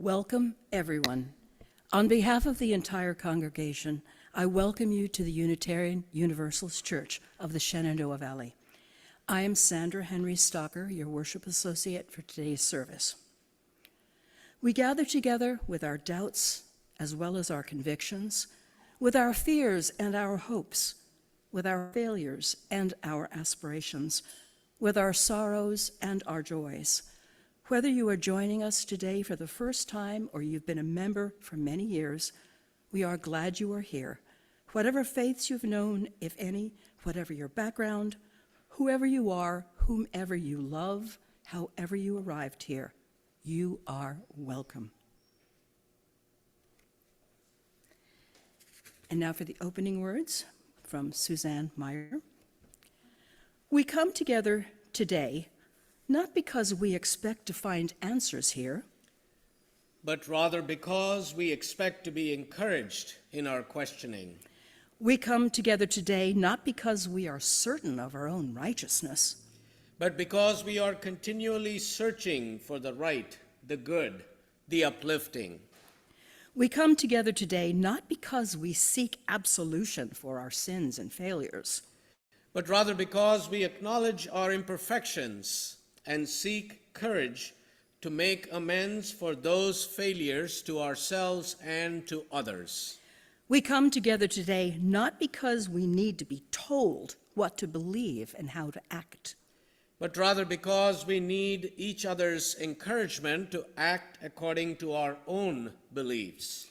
Welcome, everyone. On behalf of the entire congregation, I welcome you to the Unitarian Universalist Church of the Shenandoah Valley. I am Sandra Henry Stalker, your worship associate for today's service. We gather together with our doubts as well as our convictions, with our fears and our hopes, with our failures and our aspirations, with our sorrows and our joys. Whether you are joining us today for the first time or you've been a member for many years, we are glad you are here. Whatever faiths you've known, if any, whatever your background, whoever you are, whomever you love, however you arrived here, you are welcome. And now for the opening words from Suzanne Meyer. We come together today not because we expect to find answers here, but rather because we expect to be encouraged in our questioning. We come together today not because we are certain of our own righteousness, but because we are continually searching for the right, the good, the uplifting. We come together today not because we seek absolution for our sins and failures, but rather because we acknowledge our imperfections and seek courage to make amends for those failures to ourselves and to others. We come together today not because we need to be told what to believe and how to act, but rather because we need each other's encouragement to act according to our own beliefs.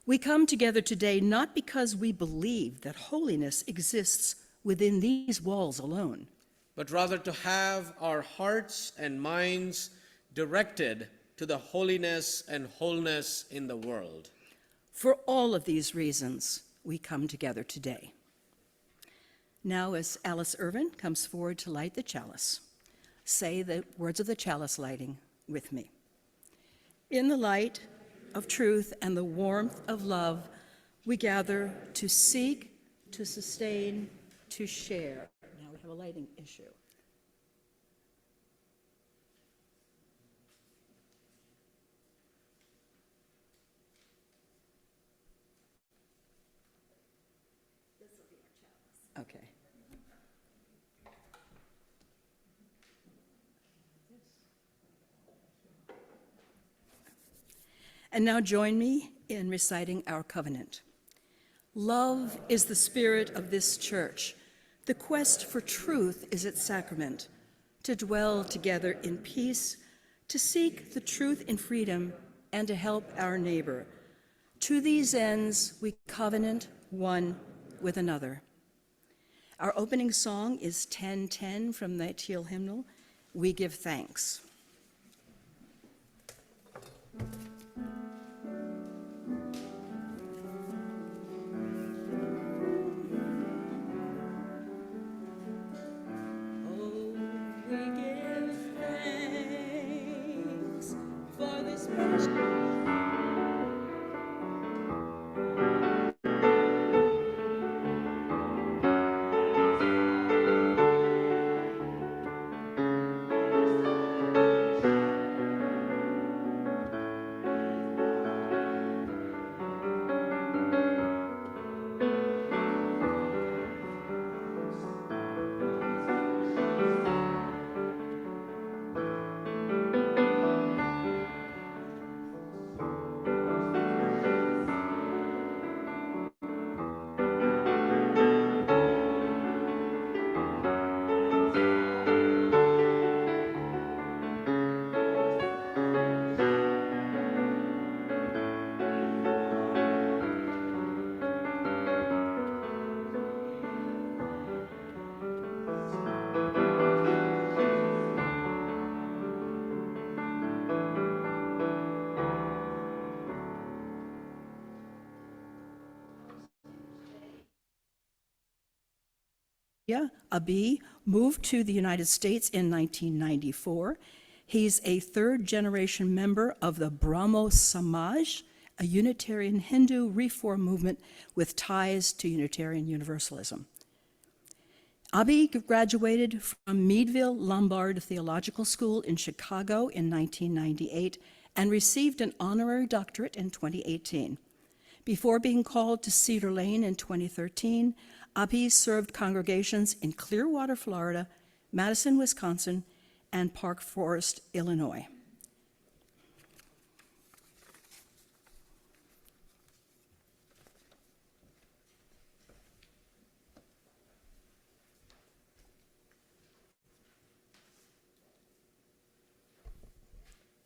We come together today not because we believe that holiness exists within these walls alone, but rather to have our hearts and minds directed to the holiness and wholeness in the world. For all of these reasons, we come together today. Now, as Alice Irvin comes forward to light the chalice, say the words of the chalice lighting with me. In the light of truth and the warmth of love, we gather to seek, to sustain, to share. Now we have a lighting issue. This will be our chalice. Okay. And now join me in reciting our covenant. Love is the spirit of this church. The quest for truth is its sacrament, to dwell together in peace, to seek the truth in freedom, and to help our neighbor. To these ends, we covenant one with another. Our opening song is 1010 from the Teal hymnal, We Give Thanks. Abi moved to the United States in 1994. He's a third-generation member of the Brahmo Samaj, a Unitarian Hindu reform movement with ties to Unitarian Universalism. Abi graduated from Meadville Lombard Theological School in Chicago in 1998 and received an honorary doctorate in 2018. Before being called to Cedar Lane in 2013, Abhi served congregations in Clearwater, Florida, Madison, Wisconsin, and Park Forest, Illinois.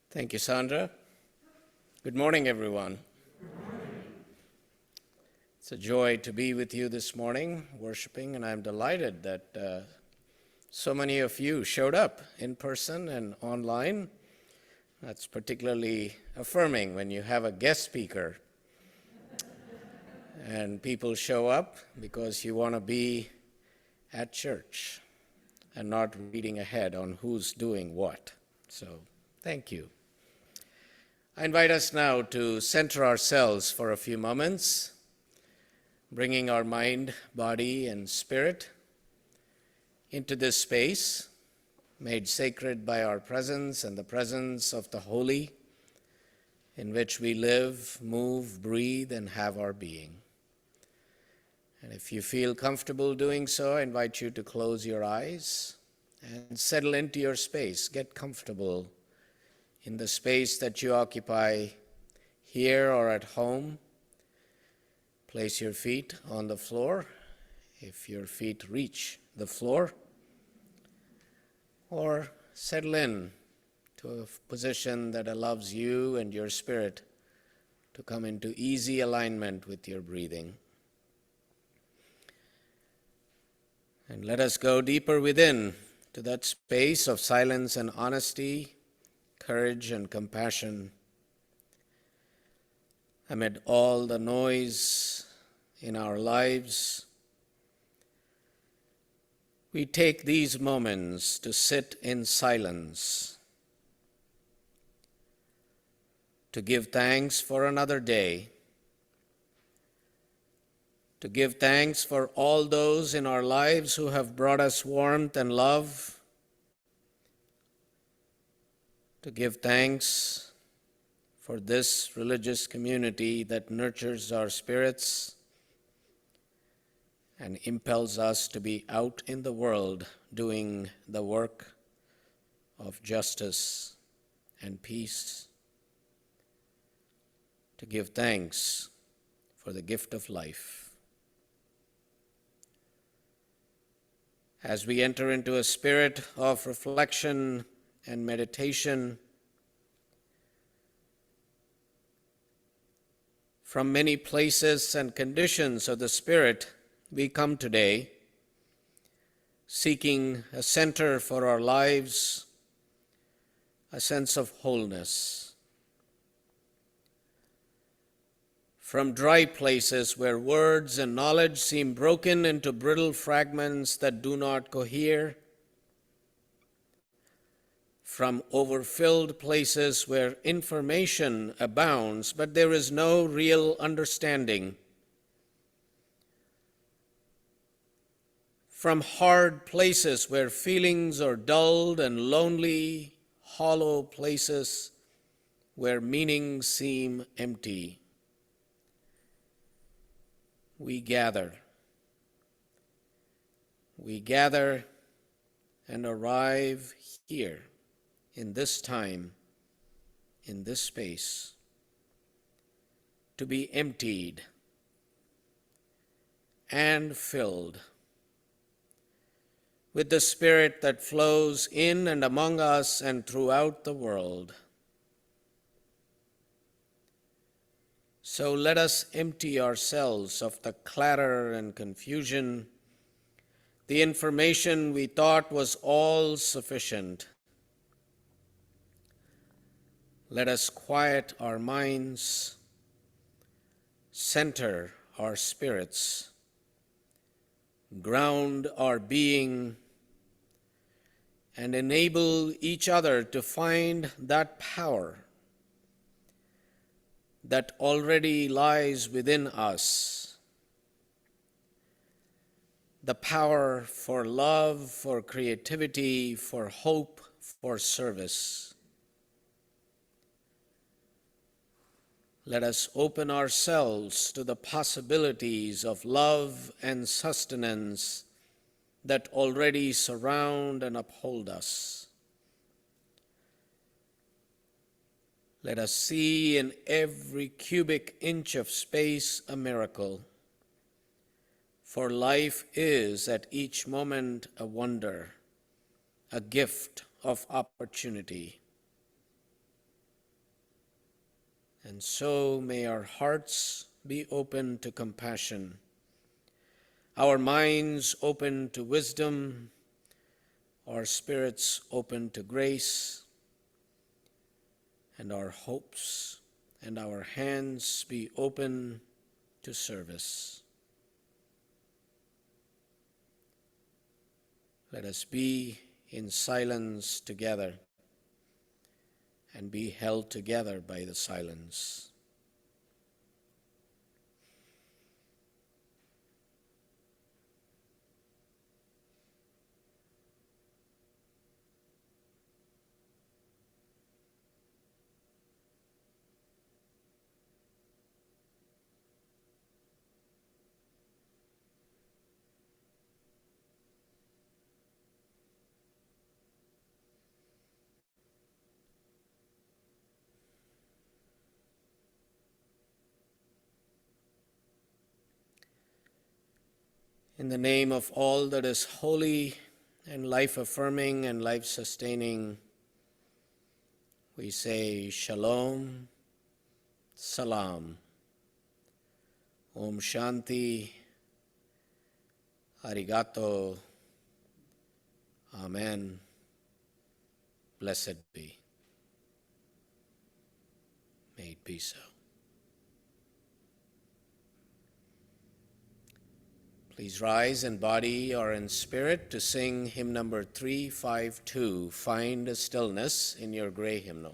Thank you, Sandra. Good morning, everyone. It's a joy to be with you this morning, worshiping, and I'm delighted that so many of you showed up in person and online. That's particularly affirming when you have a guest speaker and people show up because you want to be at church and not reading ahead on who's doing what. So, thank you. I invite us now to center ourselves for a few moments, bringing our mind, body, and spirit into this space, made sacred by our presence and the presence of the Holy, in which we live, move, breathe, and have our being. And if you feel comfortable doing so, I invite you to close your eyes and settle into your space. Get comfortable in the space that you occupy here or at home. Place your feet on the floor, if your feet reach the floor, or settle in to a position that allows you and your spirit to come into easy alignment with your breathing. And let us go deeper within to that space of silence and honesty, courage and compassion. Amid all the noise in our lives, we take these moments to sit in silence, to give thanks for another day, to give thanks for all those in our lives who have brought us warmth and love, to give thanks for this religious community that nurtures our spirits and impels us to be out in the world doing the work of justice and peace, to give thanks for the gift of life. As we enter into a spirit of reflection and meditation, from many places and conditions of the Spirit, we come today seeking a center for our lives, a sense of wholeness. From dry places where words and knowledge seem broken into brittle fragments that do not cohere, from overfilled places where information abounds, but there is no real understanding, from hard places where feelings are dulled and lonely, hollow places where meanings seem empty. We gather and arrive here in this time, in this space, to be emptied and filled with the Spirit that flows in and among us and throughout the world. So let us empty ourselves of the clatter and confusion, the information we thought was all sufficient. Let us quiet our minds, center our spirits, ground our being, and enable each other to find that power that already lies within us. The power for love, for creativity, for hope, for service. let us open ourselves to the possibilities of love and sustenance that already surround and uphold us. Let us see in every cubic inch of space a miracle, for life is at each moment a wonder, a gift of opportunity. And so may our hearts be open to compassion, our minds open to wisdom, our spirits open to grace, and our hopes and our hands be open to service. Let us be in silence together and be held together by the silence. In the name of all that is holy and life-affirming and life-sustaining, we say Shalom, Salam, Om Shanti, Arigato, Amen, blessed be. May it be so. Please rise in body or in spirit to sing hymn number 352, Find a Stillness, in your gray hymnal.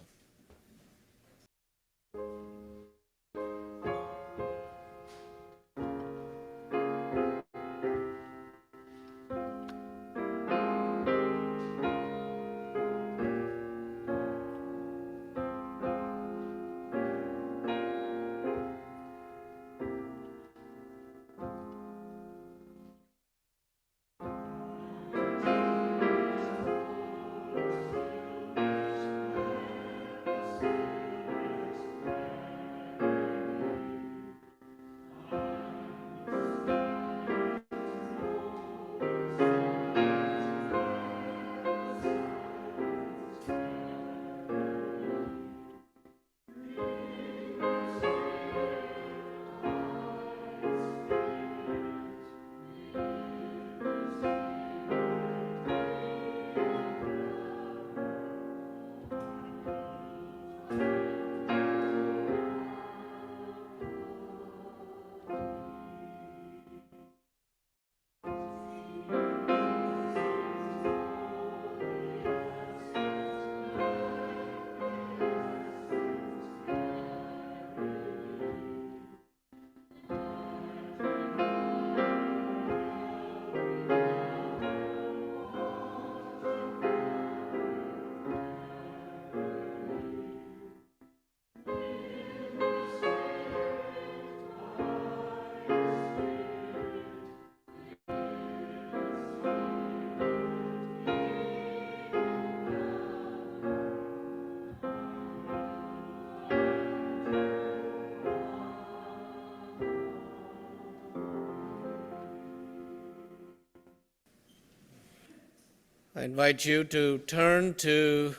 I invite you to turn to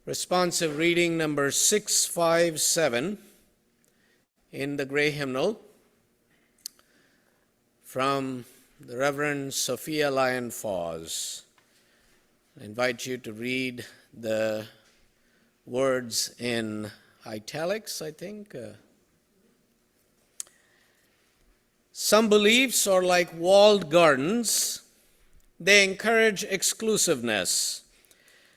responsive reading number 657 in the gray hymnal from the Reverend Sophia Lyon Foss. I invite you to read the words in italics, I think. Some beliefs are like walled gardens. They encourage exclusiveness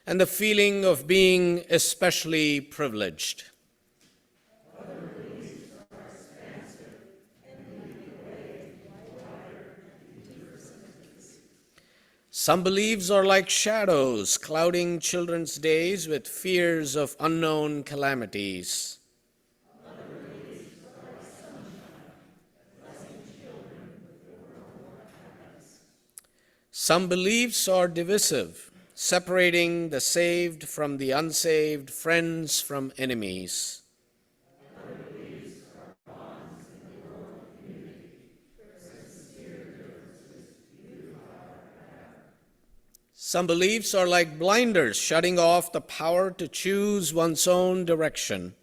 and the feeling of being especially privileged. Other beliefs are expansive and lead the way wider and deeper sympathies. Some beliefs are like shadows clouding children's days with fears of unknown calamities. Some beliefs are divisive, separating the saved from the unsaved, friends from enemies. Some beliefs are like blinders, shutting off the power to choose one's own direction.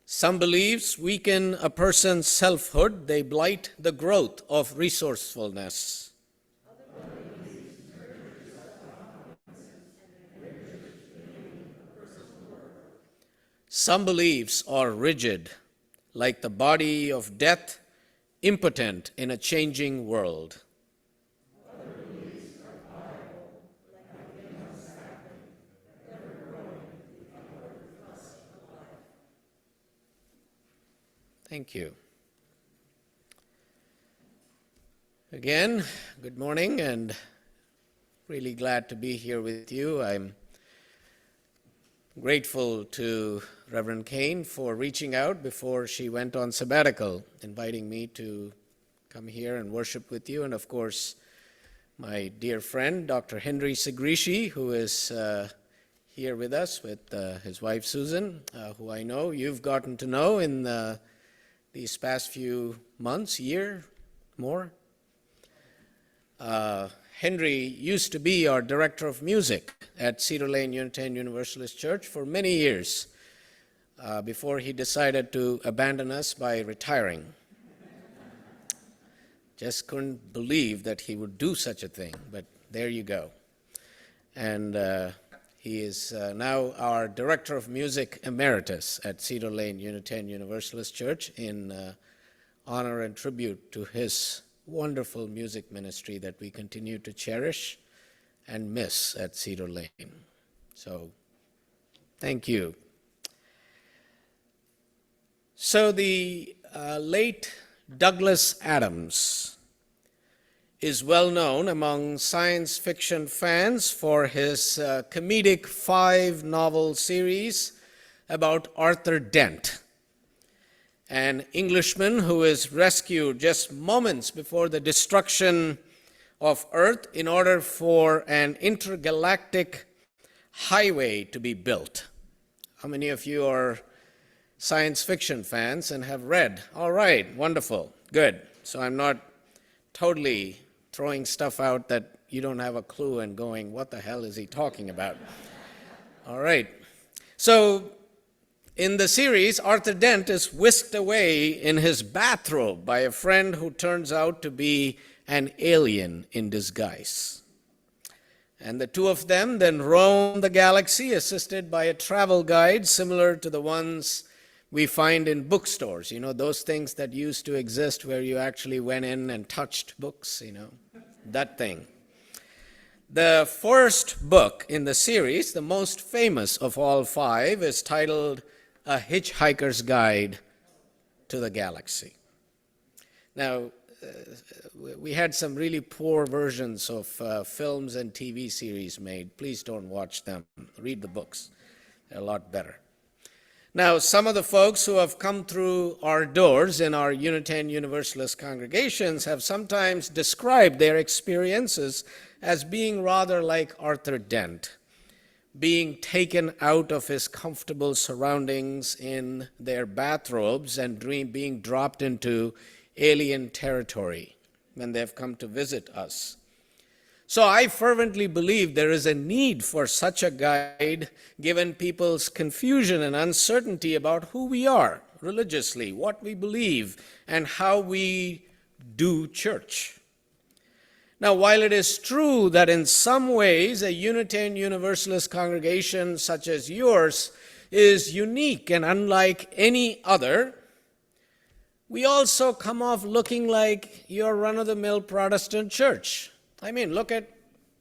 Some beliefs weaken a person's selfhood. They blight the growth of resourcefulness. Some beliefs are rigid, like the body of death, impotent in a changing world. Thank you. Again, good morning, and really glad to be here with you. I'm grateful to Reverend Kane for reaching out before she went on sabbatical, inviting me to come here and worship with you, and of course, my dear friend, Dr. Henry Segrishi, who is here with us with his wife, Susan, who I know you've gotten to know in these past few months, year, more. Henry used to be our director of music at Cedar Lane Unitarian Universalist Church for many years before he decided to abandon us by retiring. Just couldn't believe that he would do such a thing, but there you go. And he is now our Director of Music Emeritus at Cedar Lane Unitarian Universalist Church in honor and tribute to his wonderful music ministry that we continue to cherish and miss at Cedar Lane. So, thank you. So the late Douglas Adams is well known among science fiction fans for his comedic 5-novel series about Arthur Dent, an Englishman who is rescued just moments before the destruction of Earth in order for an intergalactic highway to be built. How many of you are science fiction fans and have read? All right, wonderful, good. So I'm not totally throwing stuff out that you don't have a clue and going, what the hell is he talking about? All right. So in the series, Arthur Dent is whisked away in his bathrobe by a friend who turns out to be an alien in disguise. And the two of them then roam the galaxy, assisted by a travel guide similar to the ones we find in bookstores, those things that used to exist where you actually went in and touched books, that thing. The first book in the series, the most famous of all 5, is titled A Hitchhiker's Guide to the Galaxy. Now, we had some really poor versions of films and TV series made. Please don't watch them. Read the books. They're a lot better. Now, some of the folks who have come through our doors in our Unitarian Universalist congregations have sometimes described their experiences as being rather like Arthur Dent, being taken out of his comfortable surroundings in their bathrobes and being dropped into alien territory when they've come to visit us. So I fervently believe there is a need for such a guide, given people's confusion and uncertainty about who we are religiously, what we believe, and how we do church. Now, while it is true that in some ways a Unitarian Universalist congregation such as yours is unique and unlike any other, we also come off looking like your run-of-the-mill Protestant church. I mean, look at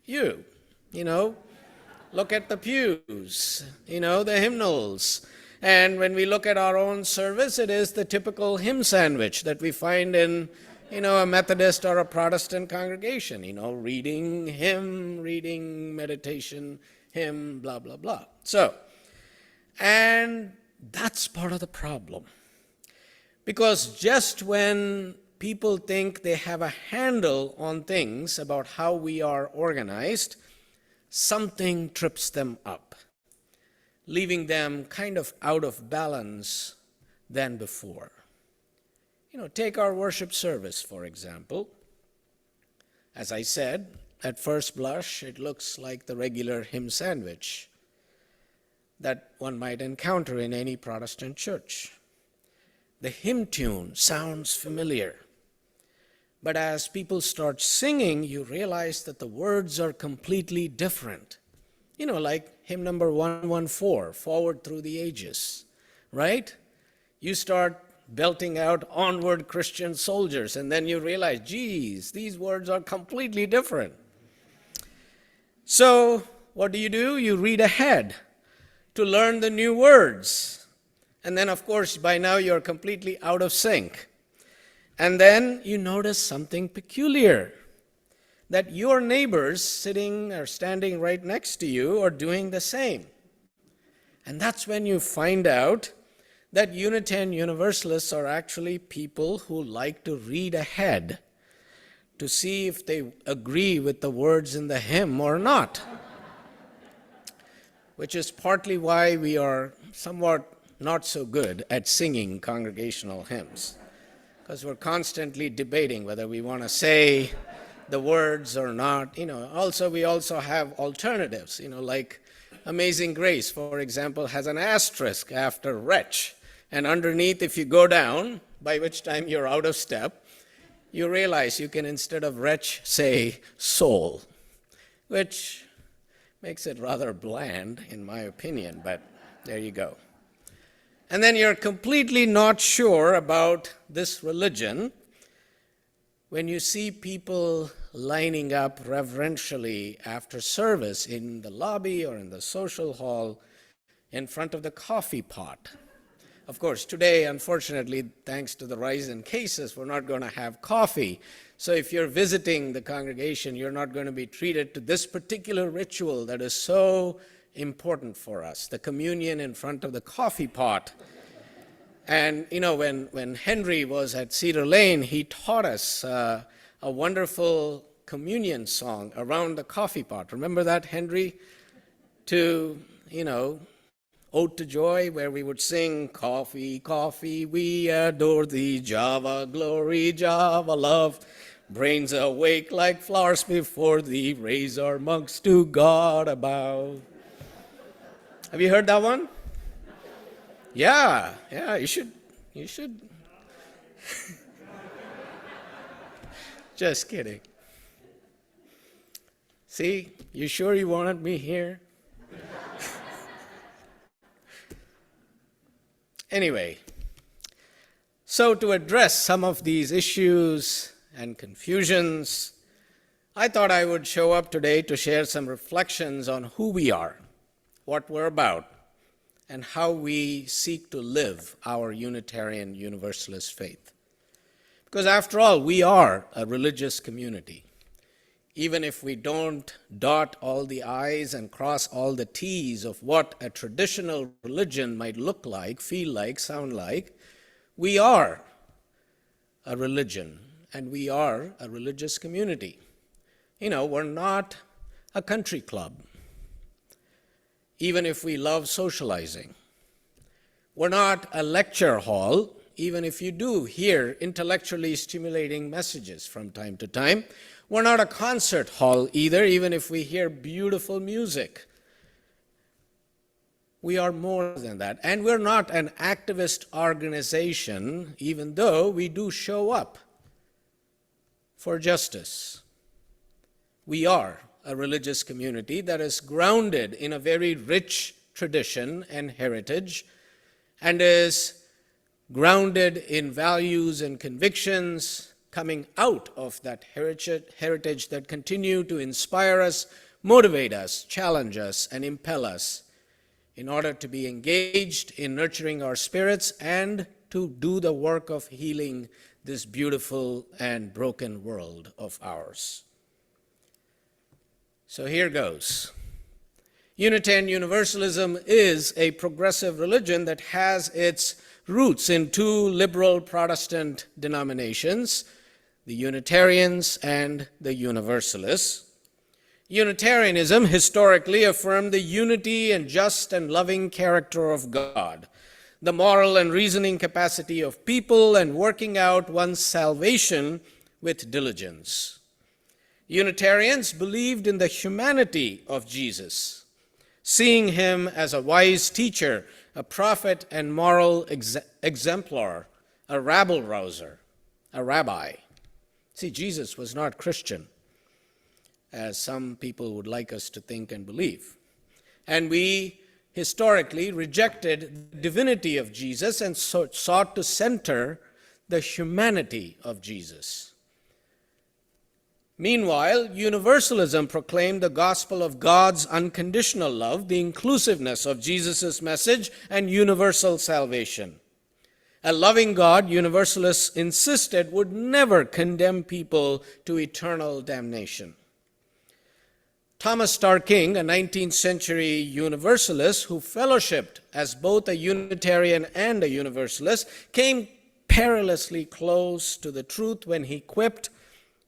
you, look at the pews, the hymnals. And when we look at our own service, it is the typical hymn sandwich that we find in, a Methodist or a Protestant congregation, reading hymn, reading meditation, hymn, blah, blah, blah. So, and That's part of the problem. Because just when people think they have a handle on things about how we are organized, something trips them up, leaving them kind of out of balance than before. Take our worship service, for example. As I said, at first blush, it looks like the regular hymn sandwich that one might encounter in any Protestant church. The hymn tune sounds familiar. But as people start singing, you realize that the words are completely different. Like hymn number 114, Forward Through the Ages, right? You start belting out Onward Christian Soldiers, and then you realize, geez, these words are completely different. So what do? You read ahead to learn the new words. And then, of course, by now you're completely out of sync. And then you notice something peculiar, that your neighbors sitting or standing right next to you are doing the same. And that's when you find out that Unitarian Universalists are actually people who like to read ahead to see if they agree with the words in the hymn or not. Which is partly why we are somewhat not so good at singing congregational hymns, because we're constantly debating whether we want to say the words or not. We also have alternatives, like Amazing Grace, for example, has an asterisk after wretch. And underneath, if you go down, by which time you're out of step, you realize you can, instead of wretch, say soul, which makes it rather bland, in my opinion, but there you go. And then you're completely not sure about this religion when you see people lining up reverentially after service in the lobby or in the social hall in front of the coffee pot. Of course, today, unfortunately, thanks to the rise in cases, we're not going to have coffee. So if you're visiting the congregation, you're not going to be treated to this particular ritual that is so important for us, the communion in front of the coffee pot. And, when Henry was at Cedar Lane, he taught us a wonderful communion song around the coffee pot. Remember that, Henry? To, Ode to Joy, where we would sing, coffee, coffee, we adore thee, Java, glory, Java, love, brains awake like flowers before thee, raise our monks to God above. Have you heard that one? Yeah, you should. Just kidding. See, you sure you wanted me here? Anyway, so to address some of these issues and confusions, I thought I would show up today to share some reflections on who we are, what we're about, and how we seek to live our Unitarian Universalist faith. Because after all, we are a religious community. Even if we don't dot all the I's and cross all the T's of what a traditional religion might look like, feel like, sound like, we are a religion, and we are a religious community. We're not a country club, even if we love socializing. We're not a lecture hall, even if you do hear intellectually stimulating messages from time to time. We're not a concert hall either, even if we hear beautiful music. We are more than that. And we're not an activist organization, even though we do show up for justice. We are a religious community that is grounded in a very rich tradition and heritage, and is grounded in values and convictions coming out of that heritage that continue to inspire us, motivate us, challenge us, and impel us in order to be engaged in nurturing our spirits and to do the work of healing this beautiful and broken world of ours. So here goes. Unitarian Universalism is a progressive religion that has its roots in two liberal Protestant denominations, the Unitarians and the Universalists. Unitarianism historically affirmed the unity and just and loving character of God, the moral and reasoning capacity of people, and working out one's salvation with diligence. Unitarians believed in the humanity of Jesus, seeing him as a wise teacher, a prophet and moral exemplar, a rabble-rouser, a rabbi. See, Jesus was not Christian, as some people would like us to think and believe. And we historically rejected the divinity of Jesus and sought to center the humanity of Jesus. Meanwhile, Universalism proclaimed the gospel of God's unconditional love, the inclusiveness of Jesus' message, and universal salvation. A loving God, Universalists insisted, would never condemn people to eternal damnation. Thomas Starr King, a 19th century Universalist who fellowshipped as both a Unitarian and a Universalist, came perilously close to the truth when he quipped,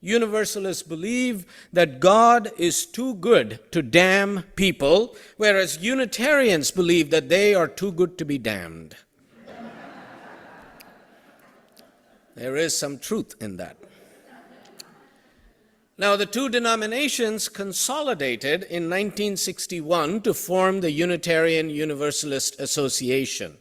"Universalists believe that God is too good to damn people, whereas Unitarians believe that they are too good to be damned." There is some truth in that. Now, the two denominations consolidated in 1961 to form the Unitarian Universalist Association.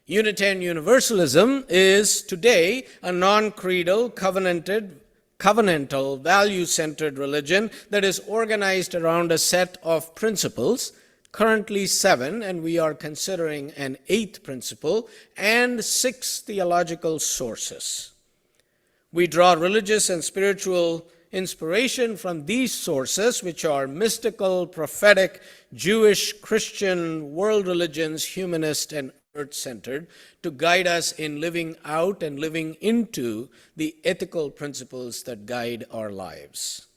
Unitarian Universalism is today a non-creedal, covenantal, value-centered religion that is organized around a set of principles, currently 7, and we are considering an 8th principle, and 6 theological sources. We draw religious and spiritual inspiration from these sources, which are mystical, prophetic, Jewish, Christian, world religions, humanist, and earth-centered, to guide us in living out and living into the ethical principles that guide our lives.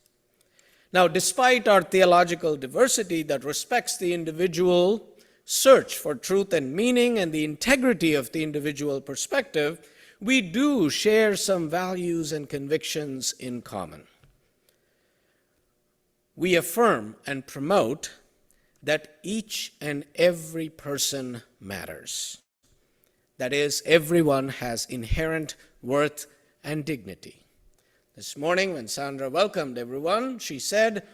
Now, despite our theological diversity that respects the individual search for truth and meaning and the integrity of the individual perspective, we do share some values and convictions in common. We affirm and promote that each and every person matters. That is, everyone has inherent worth and dignity. This morning, when Sandra welcomed everyone, she said,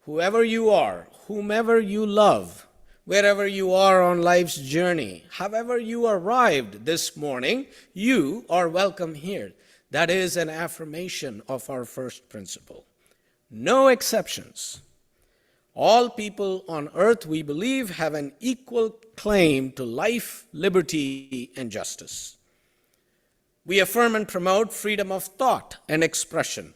"Whoever you are, whomever you love, wherever you are on life's journey, however you arrived this morning, you are welcome here." That is an affirmation of our first principle. No exceptions. All people on earth, we believe, have an equal claim to life, liberty, and justice. We affirm and promote freedom of thought and expression.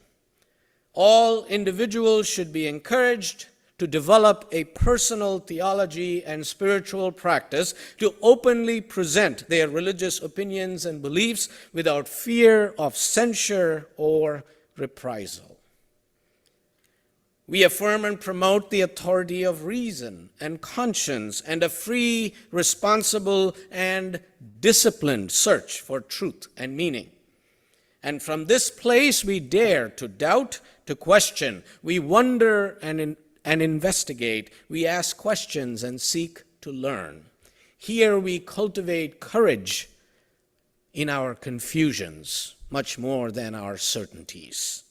All individuals should be encouraged to develop a personal theology and spiritual practice to openly present their religious opinions and beliefs without fear of censure or reprisal. We affirm and promote the authority of reason and conscience and a free, responsible, and disciplined search for truth and meaning. And from this place, we dare to doubt, to question. We wonder and investigate. We ask questions and seek to learn. Here we cultivate courage in our confusions, much more than our certainties.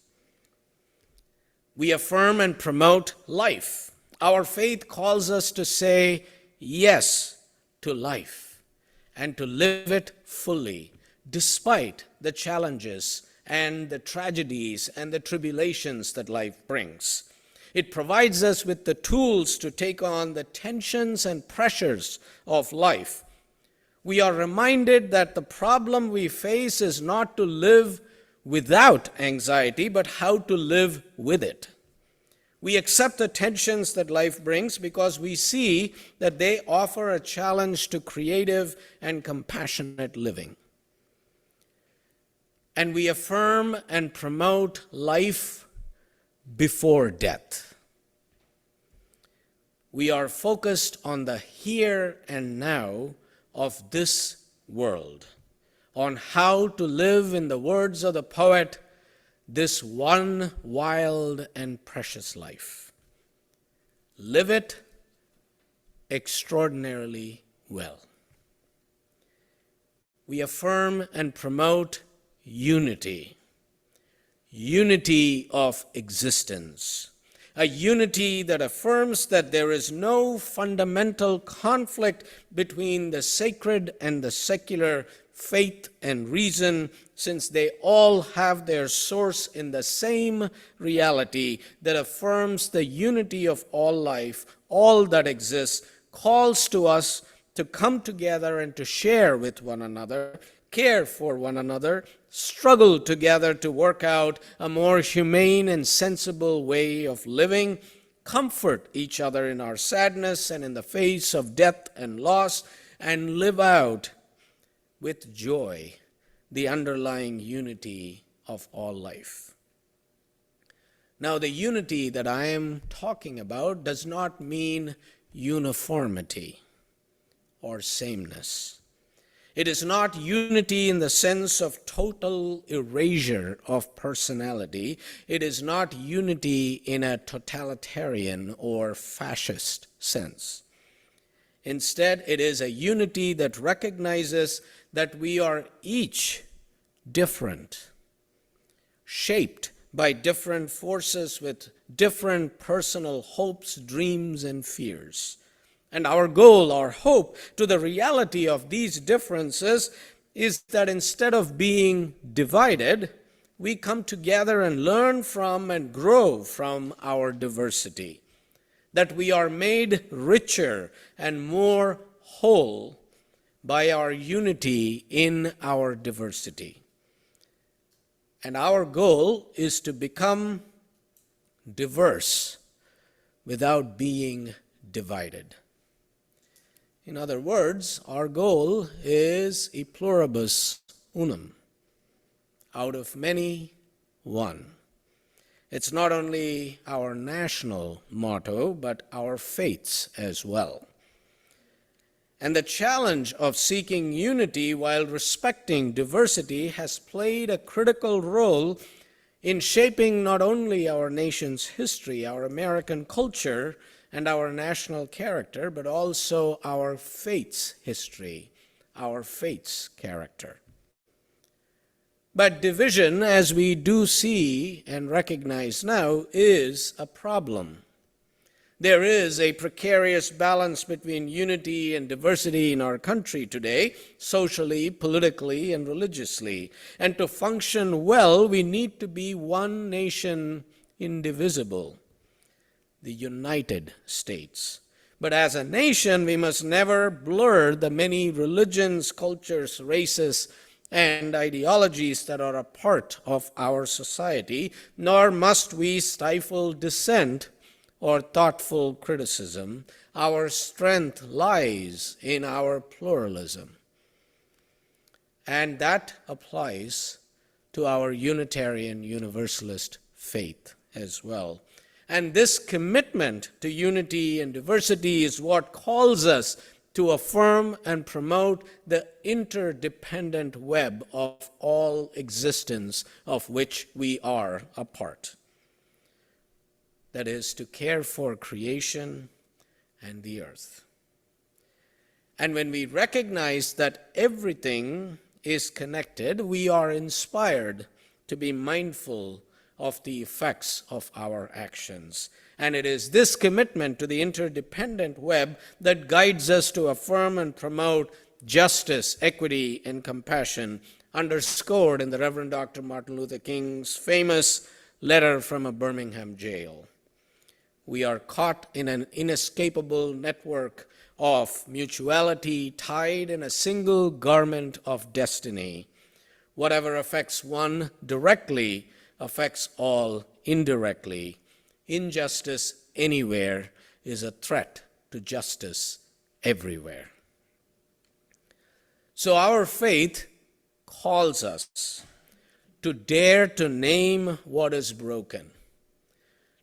We affirm and promote life. Our faith calls us to say yes to life and to live it fully, despite the challenges and the tragedies and the tribulations that life brings. It provides us with the tools to take on the tensions and pressures of life. We are reminded that the problem we face is not to live without anxiety, but how to live with it. We accept the tensions that life brings because we see that they offer a challenge to creative and compassionate living. And we affirm and promote life before death. we are focused on the here and now of this world, on how to live, in the words of the poet, this one wild and precious life. Live it extraordinarily well. We affirm and promote unity of existence, a unity that affirms that there is no fundamental conflict between the sacred and the secular, faith and reason, since they all have their source in the same reality that affirms the unity of all life, all that exists, calls to us to come together and to share with one another, care for one another, struggle together to work out a more humane and sensible way of living, comfort each other in our sadness and in the face of death and loss, and live out with joy the underlying unity of all life. Now, the unity that I am talking about does not mean uniformity or sameness. It is not unity in the sense of total erasure of personality. It is not unity in a totalitarian or fascist sense. Instead, it is a unity that recognizes that we are each different, shaped by different forces with different personal hopes, dreams, and fears. And our goal, our hope to the reality of these differences is that instead of being divided, we come together and learn from and grow from our diversity. That we are made richer and more whole by our unity in our diversity. And our goal is to become diverse without being divided. In other words, our goal is e pluribus unum, out of many, one. It's not only our national motto, but our faith's as well. And the challenge of seeking unity while respecting diversity has played a critical role in shaping not only our nation's history, our American culture, and our national character, but also our faith's history, our faith's character. But division, as we do see and recognize now, is a problem. There is a precarious balance between unity and diversity in our country today, socially, politically, and religiously. And to function well, we need to be one nation, indivisible, the United States. But as a nation, we must never blur the many religions, cultures, races, and ideologies that are a part of our society, nor must we stifle dissent or thoughtful criticism. Our strength lies in our pluralism. And that applies to our Unitarian Universalist faith as well. And this commitment to unity and diversity is what calls us to affirm and promote the interdependent web of all existence of which we are a part. That is, to care for creation and the earth. And when we recognize that everything is connected, we are inspired to be mindful of the effects of our actions. And it is this commitment to the interdependent web that guides us to affirm and promote justice, equity, and compassion, underscored in the Reverend Dr. Martin Luther King's famous letter from a Birmingham jail. We are caught in an inescapable network of mutuality, tied in a single garment of destiny. Whatever affects one directly affects all indirectly. Injustice anywhere is a threat to justice everywhere. So our faith calls us to dare to name what is broken,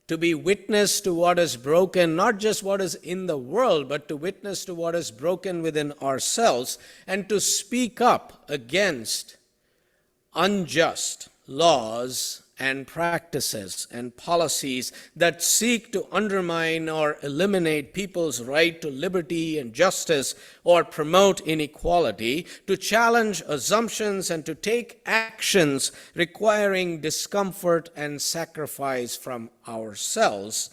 to be witness to what is broken, not just what is in the world, but to witness to what is broken within ourselves, and to speak up against unjust laws and practices and policies that seek to undermine or eliminate people's right to liberty and justice or promote inequality, to challenge assumptions and to take actions requiring discomfort and sacrifice from ourselves,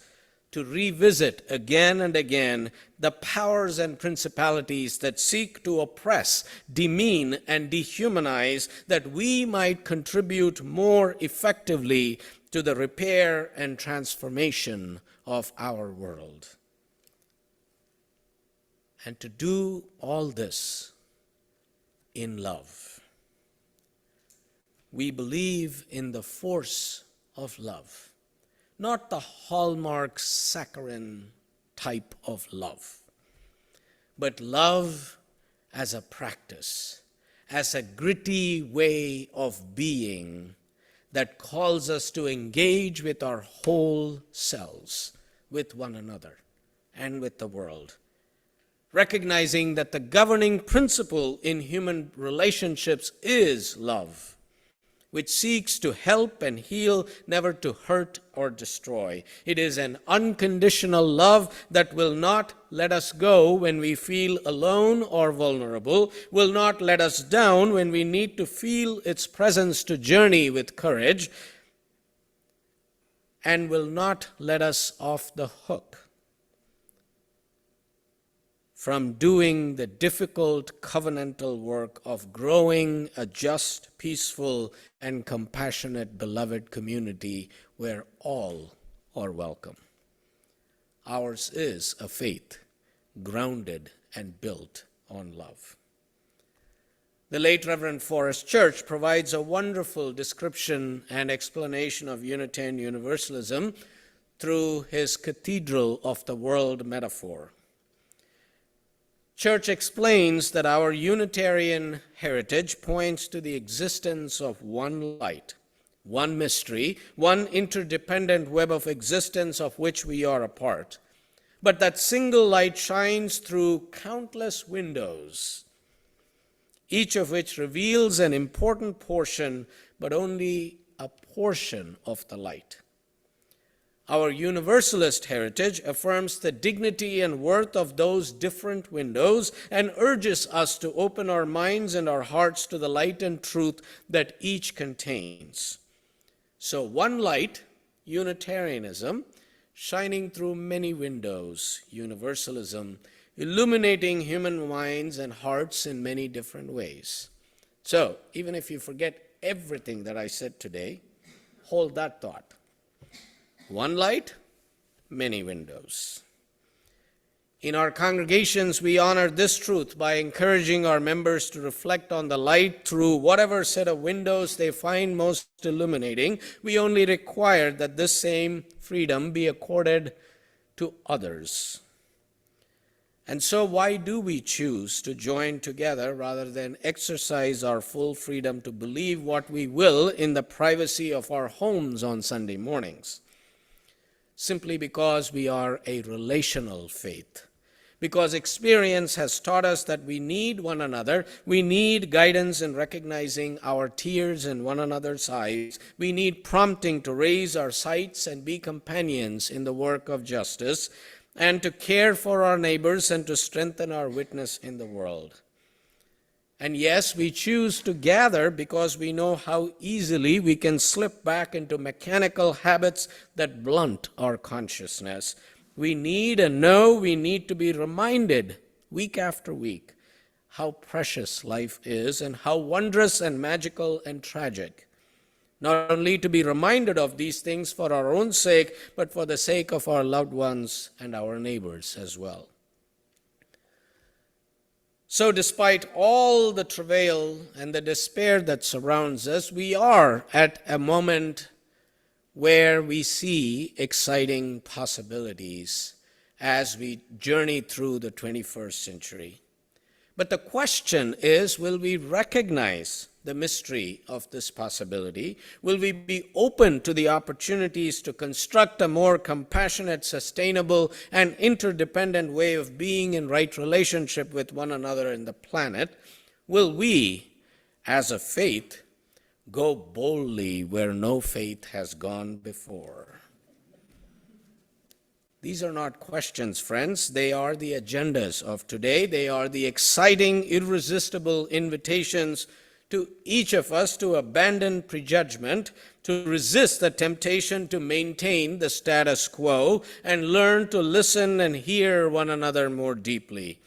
to revisit again and again the powers and principalities that seek to oppress, demean, and dehumanize, that we might contribute more effectively to the repair and transformation of our world. And to do all this in love. We believe in the force of love, not the hallmark saccharine type of love, but love as a practice, as a gritty way of being that calls us to engage with our whole selves, with one another and with the world, recognizing that the governing principle in human relationships is love, which seeks to help and heal, never to hurt or destroy. It is an unconditional love that will not let us go when we feel alone or vulnerable, will not let us down when we need to feel its presence to journey with courage, and will not let us off the hook from doing the difficult covenantal work of growing a just, peaceful, and compassionate beloved community where all are welcome. Ours is a faith grounded and built on love. The late Reverend Forrest Church provides a wonderful description and explanation of Unitarian Universalism through his Cathedral of the World metaphor. Church explains that our Unitarian heritage points to the existence of one light, one mystery, one interdependent web of existence of which we are a part. But that single light shines through countless windows, each of which reveals an important portion, but only a portion of the light. Our Universalist heritage affirms the dignity and worth of those different windows and urges us to open our minds and our hearts to the light and truth that each contains. So one light, Unitarianism, shining through many windows, Universalism, illuminating human minds and hearts in many different ways. So even if you forget everything that I said today, hold that thought. One light, many windows. In our congregations, we honor this truth by encouraging our members to reflect on the light through whatever set of windows they find most illuminating. We only require that this same freedom be accorded to others. And so why do we choose to join together rather than exercise our full freedom to believe what we will in the privacy of our homes on Sunday mornings? Simply because we are a relational faith. Because experience has taught us that we need one another. We need guidance in recognizing our tears in one another's eyes. We need prompting to raise our sights and be companions in the work of justice, and to care for our neighbors and to strengthen our witness in the world. And yes, we choose to gather because we know how easily we can slip back into mechanical habits that blunt our consciousness. We need and know we need to be reminded week after week how precious life is and how wondrous and magical and tragic. Not only to be reminded of these things for our own sake, but for the sake of our loved ones and our neighbors as well. So despite all the travail and the despair that surrounds us, we are at a moment where we see exciting possibilities as we journey through the 21st century. But the question is, will we recognize the mystery of this possibility? Will we be open to the opportunities to construct a more compassionate, sustainable, and interdependent way of being in right relationship with one another and the planet? Will we, as a faith, go boldly where no faith has gone before? These are not questions, friends. They are the agendas of today. They are the exciting, irresistible invitations to each of us to abandon prejudgment, to resist the temptation to maintain the status quo, and learn to listen and hear one another more deeply.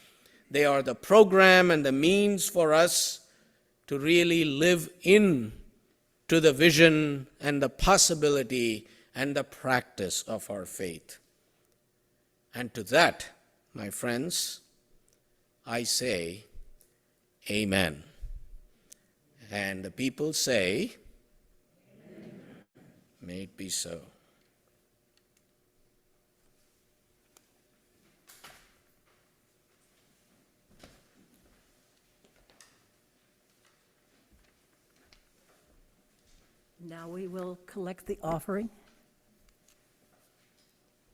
They are the program and the means for us to really live in to the vision and the possibility and the practice of our faith. And to that, my friends, I say, Amen. And the people say, Amen. May it be so. Now we will collect the offering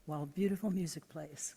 while beautiful music plays.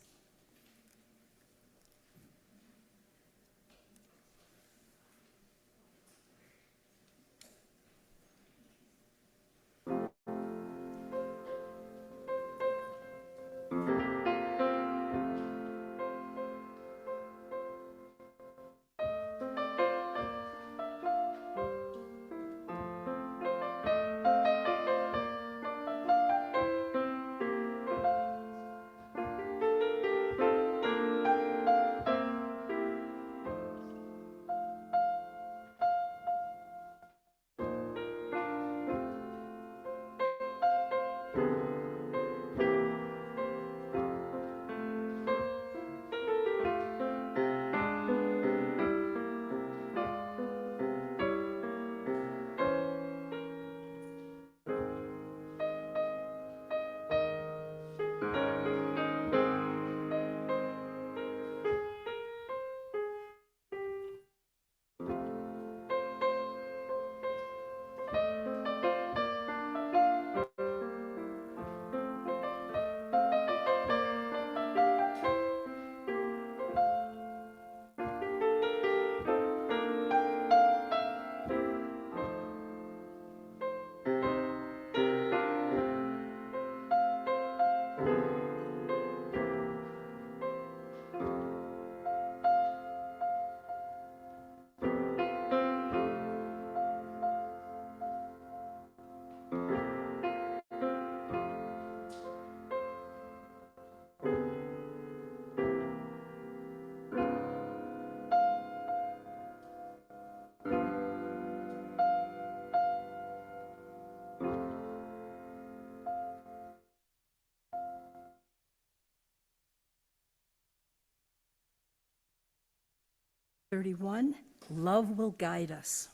'31, Love Will Guide Us.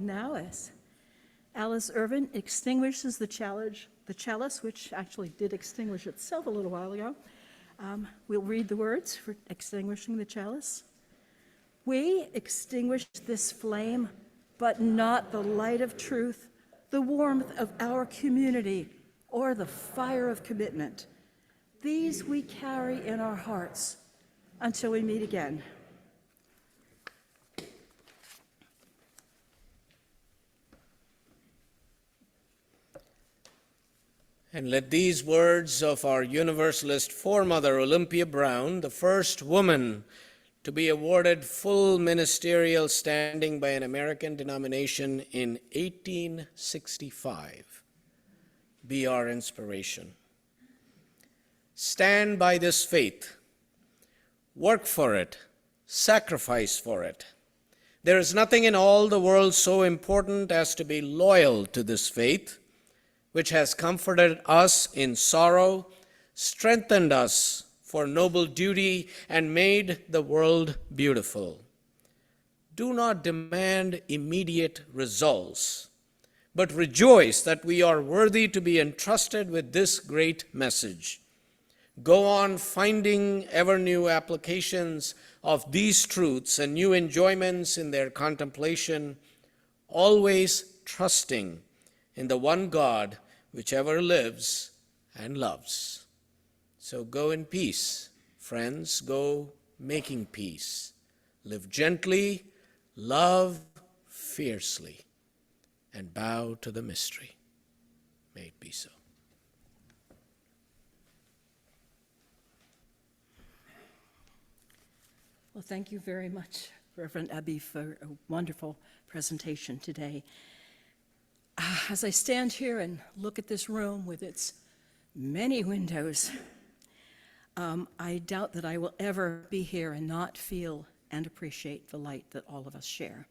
Now, as Alice Irvin extinguishes the chalice, which actually did extinguish itself a little while ago, we'll read the words for extinguishing the chalice. We extinguish this flame, but not the light of truth, the warmth of our community, or the fire of commitment. These we carry in our hearts until we meet again. And let these words of our Universalist foremother, Olympia Brown, the first woman to be awarded full ministerial standing by an American denomination in 1865, be our inspiration. Stand by this faith. Work for it. Sacrifice for it. There is nothing in all the world so important as to be loyal to this faith, which has comforted us in sorrow, strengthened us for noble duty, and made the world beautiful. Do not demand immediate results, but rejoice that we are worthy to be entrusted with this great message. Go on finding ever new applications of these truths and new enjoyments in their contemplation, always trusting in the one God which ever lives and loves. So go in peace, friends, go making peace. Live gently, love fiercely, and bow to the mystery. May it be so. Well, thank you very much, Reverend Abby, for a wonderful presentation today. As I stand here and look at this room with its many windows, I doubt that I will ever be here and not feel and appreciate the light that all of us share.